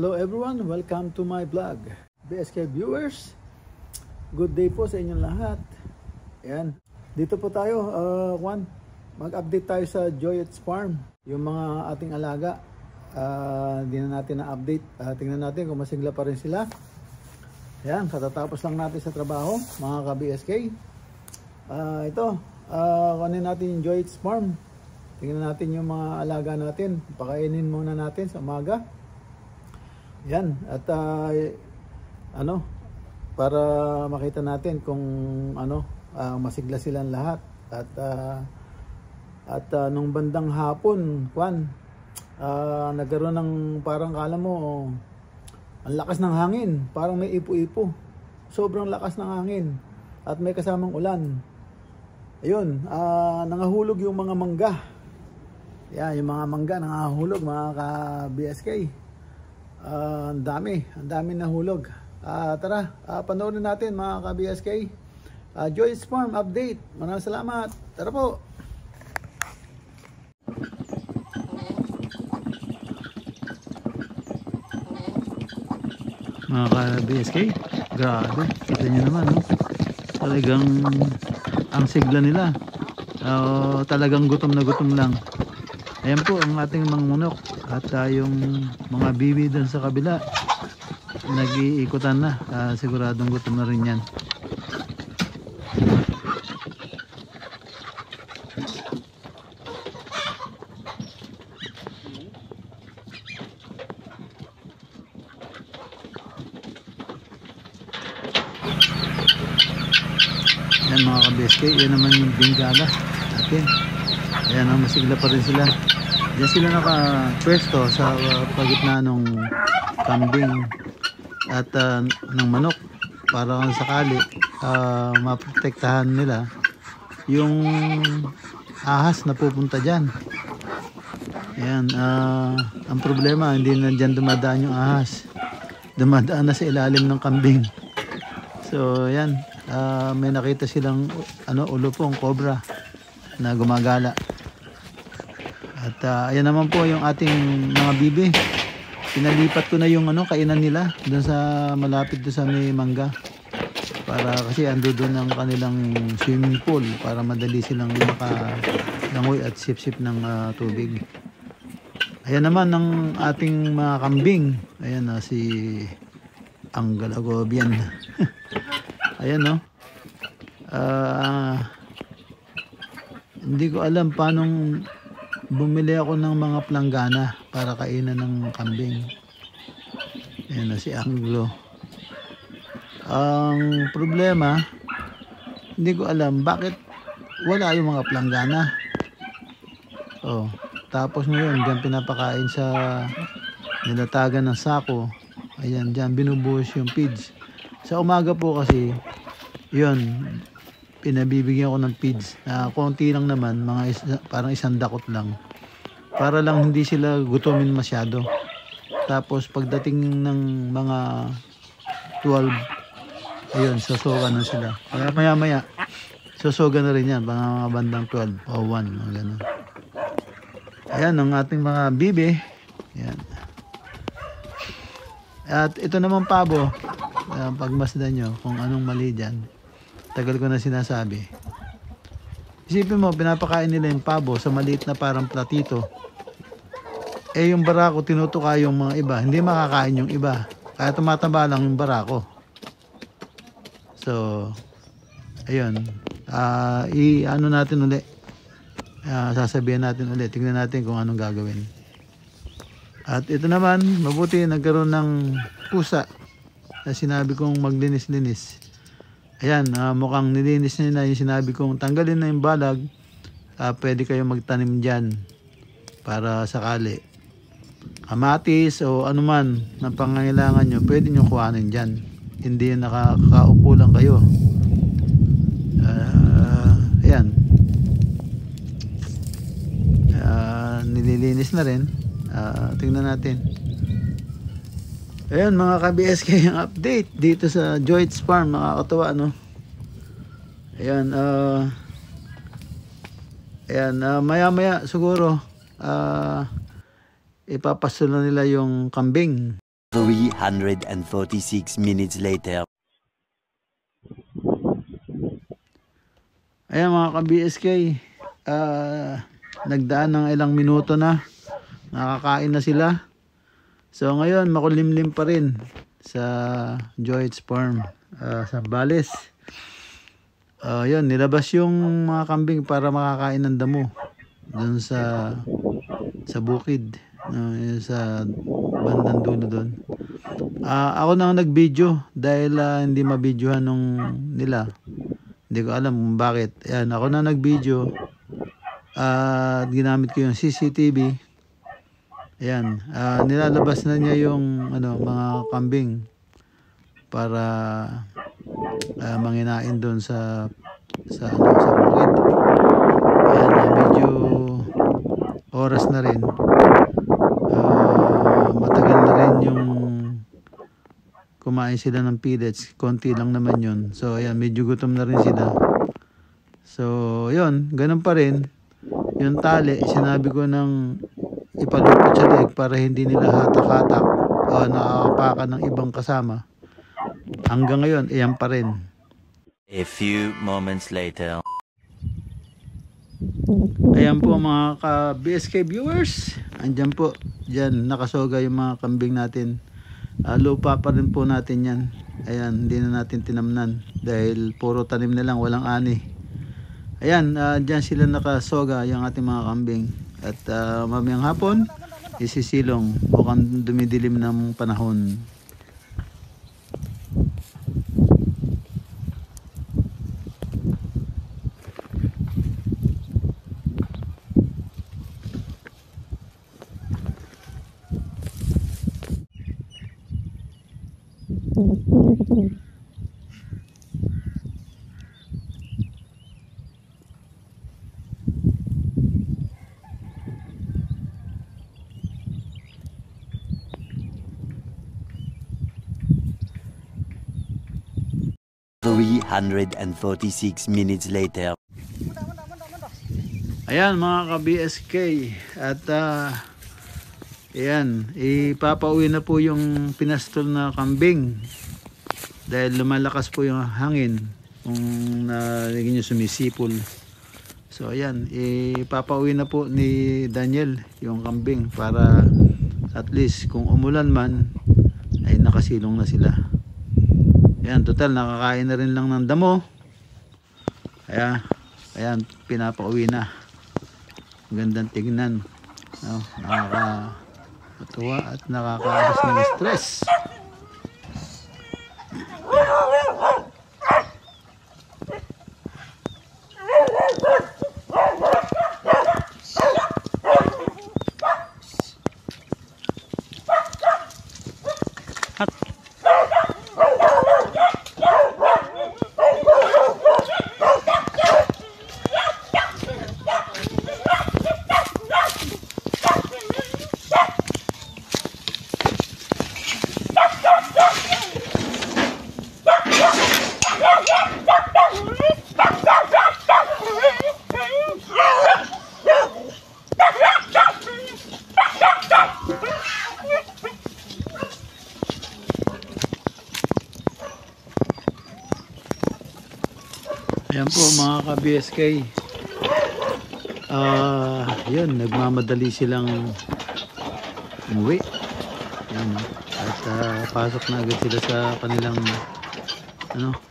Hello everyone, welcome to my vlog. BSK viewers, good day po sa inyong lahat. Ayan, dito po tayo, mag-update tayo sa Joyett's Farm. Yung mga ating alaga, hindi na natin na-update. Tingnan natin kung masigla pa rin sila. Ayan, katatapos lang natin sa trabaho, mga ka-BSK. Kunin natin yung Joyett's Farm. Tingnan natin yung mga alaga natin. Pakainin muna natin sa umaga. Yan, at para makita natin kung masigla silang lahat. At nung bandang hapon, nagkaroon ng parang kala mo ang lakas ng hangin, parang may ipo-ipo. Sobrang lakas ng hangin at may kasamang ulan. Ayun, nangahulog yung mga mangga. Yan, yung mga mangga nangahulog, mga ka-BSK. Ang dami nahulog. Tara, panoorin natin mga ka-BSK. Joyett's Farm update. Maraming salamat. Tara po. Mga ka-BSK, grabe. Kita nyo naman, no? Talagang ang sigla nila. Talagang gutom na gutom lang. Ayan po ang ating mga manok. At yung mga bibi doon sa kabila, nag-iikutan na. Siguradong gutom na rin yan. Ayan mga ka-BSK, yan naman yung bingala natin. Ayan, masigla pa rin sila. Diyan sila naka-pwesto sa pagitna ng kambing at ng manok para kung sakali maprotektahan nila yung ahas na pupunta dyan. Ayan, ang problema hindi na dyan dumadaan yung ahas, dumadaan na sa ilalim ng kambing. So ayan, may nakita silang ulupong cobra na gumagala. At ayan naman po yung ating mga bibi. Pinalipat ko na yung kainan nila doon sa malapit doon sa may mangga. Para kasi ando doon ang kanilang swimming pool para madali silang makalangoy at sip-sip ng tubig. Ayan naman ang ating mga kambing. Ayan si Anggalagobian. Ayan no. Hindi ko alam paano bumili ako ng mga planggana para kainan ng kambing. Ayan na si Anglo. Ang problema, hindi ko alam bakit wala yung mga planggana. Tapos ngayon diyan pinapakain sa nilatagan ng sako. Ayan, diyan binubuhos yung feeds. Sa umaga po kasi yun, pinabibigyan ko ng feeds na konti lang naman, parang isang dakot lang para lang hindi sila gutumin masyado. Tapos pagdating ng mga 12, ayun, susugan na sila. Kaya maya susugan na rin yan, mga bandang 12 o 1, gano'n. Ayan ang ating mga bibi. Ayan. At ito naman pabo, pagmasdan nyo kung anong mali dyan. Tagal ko na sinasabi. Isipin mo, pinapakain nila yung pabo sa maliit na parang platito. Yung barako, tinutuka yung mga iba. Hindi makakain yung iba. Kaya tumataba lang yung barako. So, ayun. Natin uli. Sasabihin natin uli. Tingnan natin kung anong gagawin. At ito naman, mabuti nagkaroon ng pusa na sinabi kong maglinis-linis. Ayan, mukhang nilinis nila yung sinabi kong tanggalin na yung balag. Pwede kayo magtanim dyan para sakali. Kamatis o anuman na pangangailangan nyo, pwede nyo kuhanin dyan. Hindi nakakaupo lang kayo. Ayan. Nililinis na rin. Tingnan natin. Ayan mga ka-BSK, yung update dito sa Joyett's Farm. Nakakatawa, no? Ayan, maya-maya siguro ipapastol na nila yung kambing. 346 minutes later. Ayan mga ka-BSK, nagdaan ng ilang minuto na, nakakain na sila. So ngayon makulimlim pa rin sa Joy's Farm, sa Bales. Yun, nilabas yung mga kambing para makakain ng damo doon sa bukid, yun sa bandang dulo doon. Ako na nag-video dahil hindi mabidyohan nung nila. Hindi ko alam kung bakit. Ayan, ako na nag-video at ginamit ko yung CCTV. Ayan, nilalabas na niya yung mga kambing para manginain doon sa bukid. Ayan, medyo oras na rin. Matagal na rin yung kumain sila ng pellets, konti lang naman yun. So ayan, medyo gutom na rin sila. So yun, ganun pa rin. Yung tali, sinabi ko nang ipalupot sa leg para hindi nila hatak-hatak o nakakapakan ng ibang kasama. Hanggang ngayon, ayan pa rin. A few moments later. Ayan po mga ka-BSK viewers. Andyan po, dyan nakasoga yung mga kambing natin. Lupa pa rin po natin yan. Ayan, hindi na natin tinamnan dahil puro tanim na lang, walang ani. Ayan, dyan sila nakasoga yung ating mga kambing. At mamayang hapon isisilong, mukhang dumidilim ng panahon. $346 minutes later. Ayan mga ka-BSK, at ayan, ipapauwi na po yung pinastol na kambing dahil lumalakas po yung hangin kung nalagyan nyo sumisipol. So ayan, ipapauwi na po ni Daniel yung kambing para at least kung umulan man ay nakasilong na sila. Ayan, total nakakain na rin lang ng damo. Ayan, pinapauwi na. Magandang tignan. Nakakatuwa at nakakaalis ng stress. Ayan po mga ka-BSK, yun, nagmamadali silang umuwi. Ayan, at pasok na agad sila sa kanilang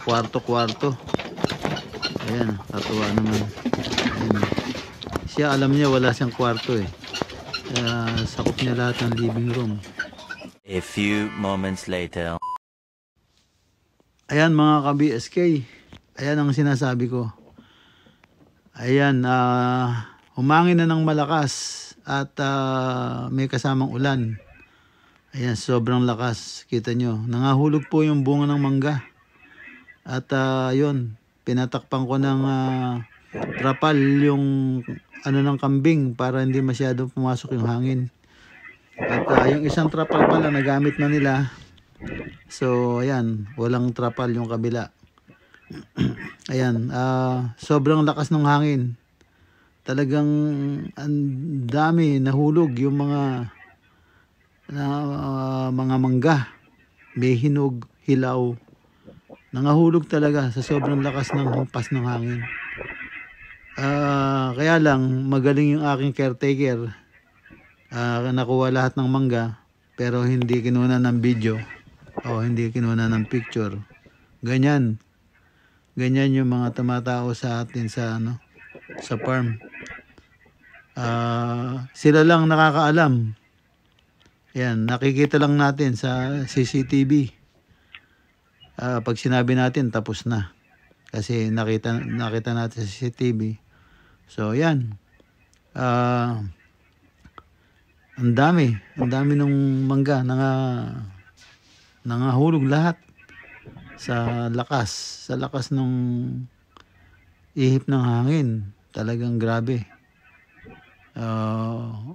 kwarto-kwarto. Ayan, katuwa naman. Ayan. Siya, alam niya wala siyang kwarto sakop niya lahat ng living room. A few moments later. Ayan mga ka-BSK, ayan ang sinasabi ko. Ayan, humangin na ng malakas at may kasamang ulan. Ayan, sobrang lakas. Kita nyo, nangahulog po yung bunga ng mangga. At yun, pinatakpan ko ng trapal yung ng kambing para hindi masyado pumasok yung hangin. At yung isang trapal pala nagamit na nila. So ayan, walang trapal yung kabila. Ayan, sobrang lakas ng hangin. Talagang ang dami nahulog yung mga na mga mangga, may hinog, hilaw, nangahulog talaga sa sobrang lakas ng hampas ng hangin. Kaya lang magaling yung aking caretaker, nakuha lahat ng mangga pero hindi kinuna ng video o hindi kinuna ng picture. Ganyan yung mga tumatao sa atin sa sa farm. Sila lang nakakaalam. Yan, nakikita lang natin sa CCTV. Pag sinabi natin tapos na. Kasi nakita natin sa CCTV. So yan. Ang dami nung mangga nangahulog lahat sa lakas ng ihip ng hangin. Talagang grabe.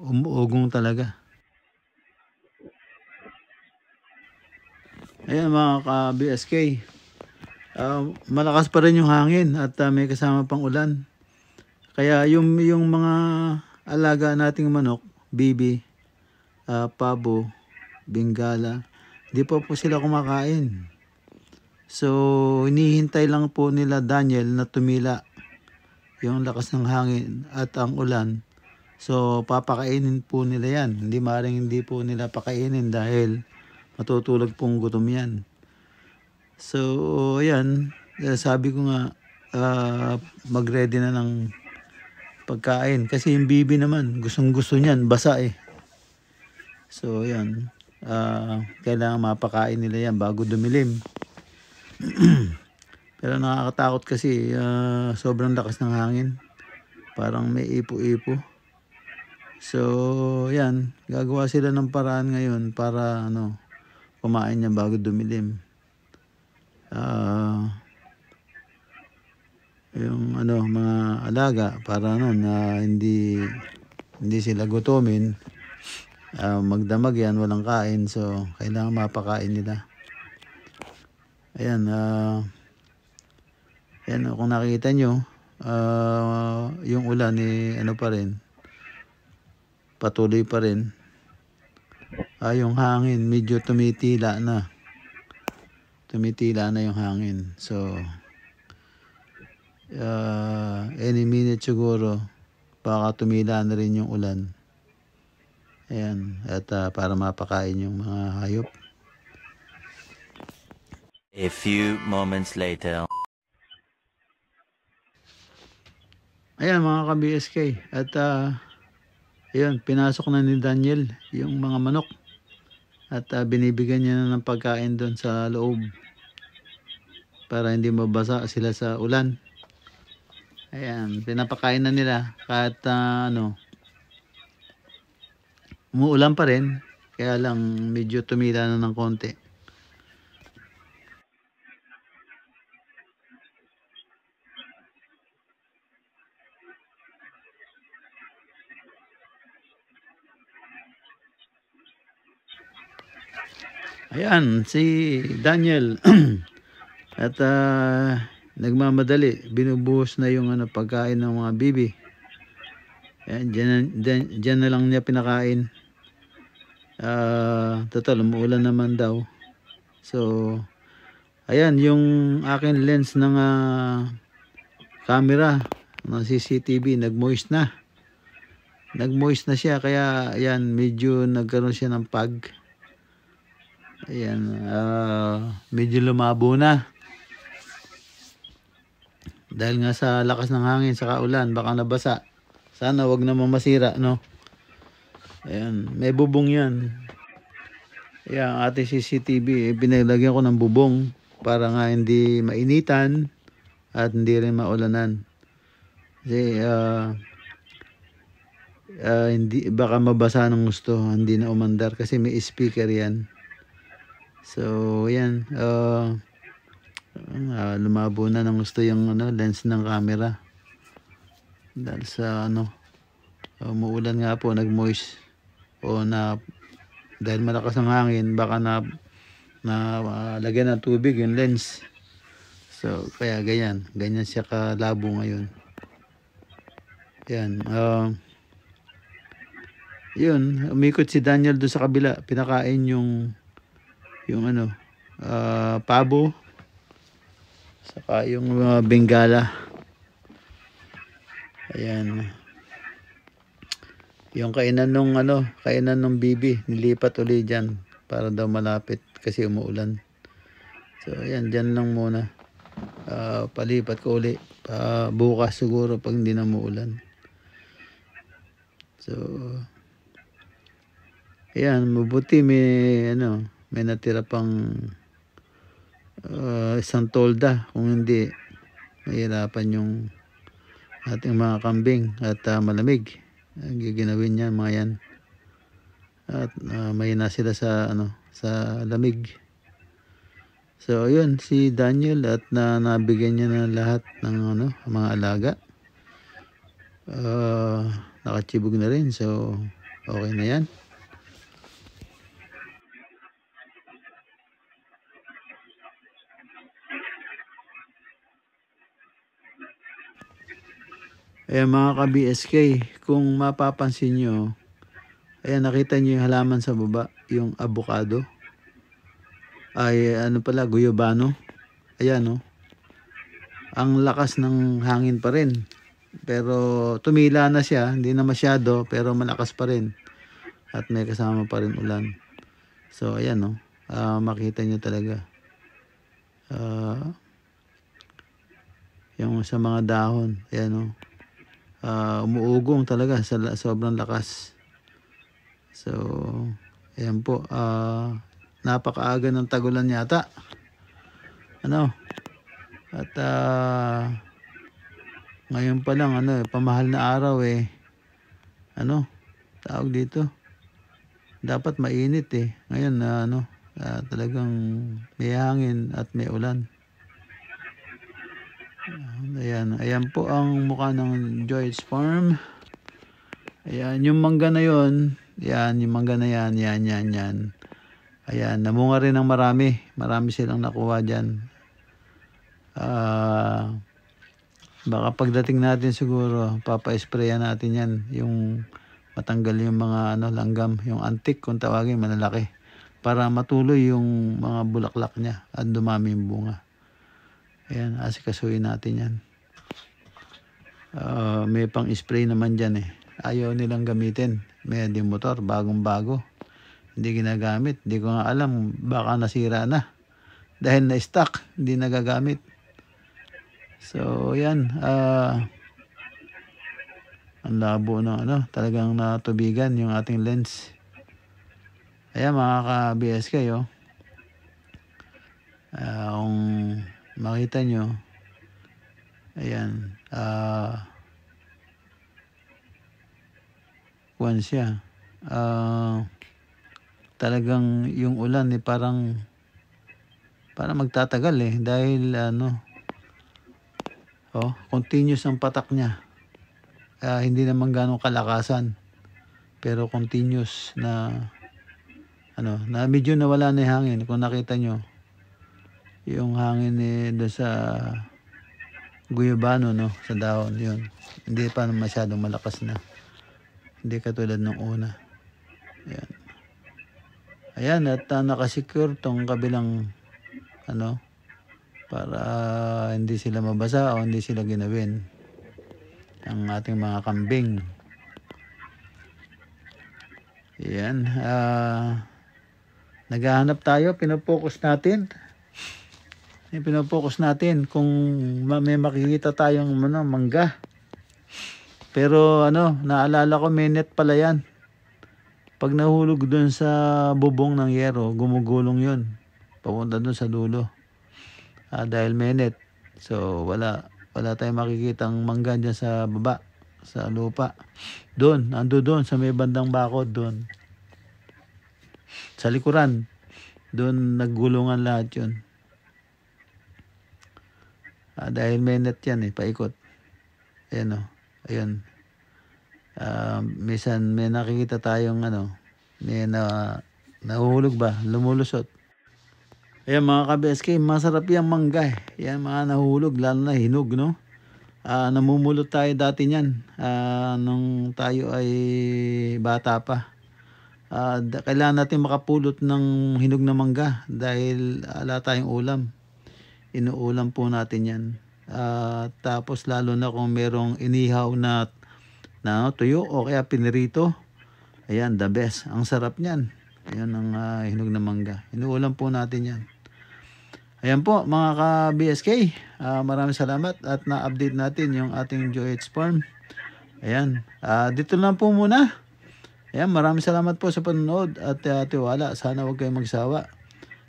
Umuugong talaga. Ayan mga ka-BSK, malakas pa rin yung hangin at may kasama pang ulan. Kaya yung mga alaga nating manok, bibi, pabo, bingala, di pa po sila kumakain. So hinihintay lang po nila Daniel na tumila yung lakas ng hangin at ang ulan. So papakainin po nila yan. Hindi po nila pakainin dahil matutulog pong gutom yan. So ayan, sabi ko nga mag-ready na ng pagkain kasi yung bibi naman gustong gusto niyan basa eh. So ayan, kailangan mapakain nila yan bago dumilim. Pero nakakatakot kasi sobrang lakas ng hangin, parang may ipo-ipo. So yan, gagawa sila ng paraan ngayon para kumain niya bago dumilim. Yung mga alaga para na hindi sila gutumin, magdamag yan, walang kain, so kailangan mapakain nila. Ayan, kung nakita nyo, yung ulan pa rin, patuloy pa rin. Yung hangin medyo tumitila na yung hangin. So any minute siguro baka tumila na rin yung ulan. Ayan, at para mapakain yung mga hayop. A few moments later. Ayan mga ka-BSK, at ayun, pinasok na ni Daniel yung mga manok at binibigyan niya na ng pagkain doon sa loob para hindi mabasa sila sa ulan. Ayan, pinapakain na nila kahit umuulan pa rin, kaya lang medyo tumila na ng konti. Ayan, si Daniel at nagmamadali, binubuhos na yung pagkain ng mga bibi. Ayan, dyan na lang niya pinakain. Total, umuulan naman daw. So, ayan, yung akin lens ng camera ng CCTV, nag-moist na siya, kaya ayan, medyo nagkaroon siya ng pag. Ayan, medyo lumabo na. Dahil nga sa lakas ng hangin sa kaulan, baka nabasa. Sana wag naman masira, no? Ayan, may bubong yan. Ayan, ating CCTV, pinalagyan ko ng bubong para nga hindi mainitan at hindi rin maulanan. Kasi hindi, baka mabasa ng gusto, hindi na umandar kasi may speaker yan. So ayan, lumabo na ng gusto yung lens ng camera dahil sa umuulan nga po, nag-moist o dahil malakas ang hangin, baka na lagyan ng tubig yung lens. So kaya ganyan siya kalabo ngayon. Yan, Yun, umikot si Daniel doon sa kabila. Pinakain yung ano, pabo. Saka yung bengala. Ayan. Yung kainan nung ano, kainan nung bibi, nilipat uli dyan para daw malapit kasi umuulan. So ayan, dyan lang muna. Palipat ko uli. Bukas siguro pag hindi na umuulan. So ayan, mabuti may natira pang isang tolda. Kung hindi, mahirapan yung ating mga kambing at malamig. Giginawin yan mga yan. At mahina sila sa sa lamig. So ayun, si Daniel at nabigyan niya na lahat ng mga alaga. Nakachibog na rin, so okay na yan. Ayan mga ka-BSK, kung mapapansin nyo, ayan nakita nyo yung halaman sa baba, yung avocado. Ay guyabano. Ayan ang lakas ng hangin pa rin. Pero tumila na siya, hindi na masyado, pero malakas pa rin. At may kasama pa rin ulan. So ayan makita nyo talaga. Yung sa mga dahon, ayan umuugong talaga sa sobrang lakas. So ayan po, napakaaga ng tagulan yata. At ngayon pa lang pamahal na araw tawag dito, dapat mainit ngayon talagang may hangin at may ulan. Ayan po ang mukha ng Joy's Farm. Ayan yung mangga na yon. Yung mangga na yan. Ayan, namunga rin ng marami silang nakuha dyan. Baka pagdating natin siguro papa-sprayan natin yan, yung matanggal yung mga langgam, yung antik kung tawagin, malalaki, para matuloy yung mga bulaklak niya at dumami yung bunga. Ayan, asikasuhin natin yan. May pang spray naman dyan ayaw nilang gamitin. May di motor, bagong bago, hindi ginagamit. Hindi ko nga alam, baka nasira na dahil na-stock, hindi nagagamit. So yan, ang labo ng talagang natubigan yung ating lens. Ayan mga ka-BSK kung makita nyo, ayan, kuwan siya, talagang yung ulan parang magtatagal dahil continuous ang patak niya. Hindi naman ganong kalakasan, pero continuous na na medyo nawala na yung hangin. Kung nakita nyo yung hangin doon sa guyabano sa dahon, yun hindi pa masyadong malakas na, hindi katulad ng una. Ayan at nakasecure tong kabilang para hindi sila mabasa o hindi sila ginawin ang ating mga kambing. Ayan, naghahanap tayo, pinopokus natin kung may makikita tayong mangga. Pero naalala ko, may net pala yan. Pag nahulog dun sa bubong ng yero, gumugulong yun papunta dun sa dulo. Dahil may net, so wala tayong makikitang mangga dyan sa baba, sa lupa. Ando doon sa may bandang bakod, doon sa likuran, doon naggulungan lahat yun. Dahil may net yan paikot. Ayan ayun. Minsan may nakikita tayong may nahuhulog ba, lumulusot. Ayan mga ka-BSK, masarap yung mangga yan, mga nahulog, lalo na hinog namumulot tayo dati niyan nung tayo ay bata pa. Kailangan natin makapulot ng hinog na mangga dahil wala tayong ulam. Inuulam po natin yan. Tapos lalo na kung merong inihaw na tuyo o kaya pinirito. Ayan, the best. Ang sarap niyan. Ayan ang hinog na mangga. Inuulam po natin yan. Ayan po mga ka-BSK. Maraming salamat at na-update natin yung ating Joyets Farm. Ayan. Dito lang po muna. Ayan, maraming salamat po sa panonood at tiwala. Sana huwag kayong magsawa.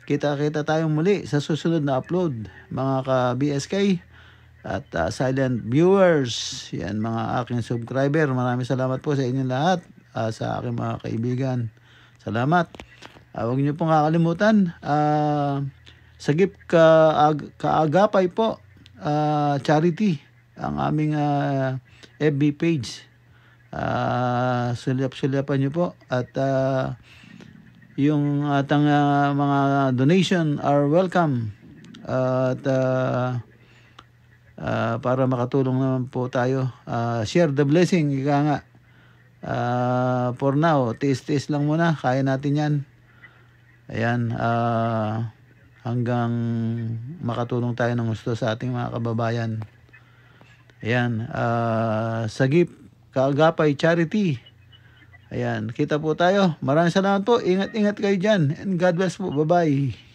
Kita-kita tayong muli sa susunod na upload mga ka-BSK at silent viewers. Yan mga aking subscriber. Maraming salamat po sa inyong lahat. Sa aking mga kaibigan. Salamat. Huwag niyo pong kakalimutan. Sagip Kaagapay po. Charity. Ang aming FB page. Sulyap-sulyapan niyo po. At yung atang mga donation are welcome. At para makatulong naman po tayo. Share the blessing. Ika nga. For now, tiis-tiis lang muna. Kaya natin yan. Ayan. Hanggang makatulong tayo ng gusto sa ating mga kababayan. Ayan. Sagip Kaagapay Charity. Ayan. Kita po tayo. Maraming salamat po. Ingat-ingat kayo dyan. And God bless po. Bye-bye.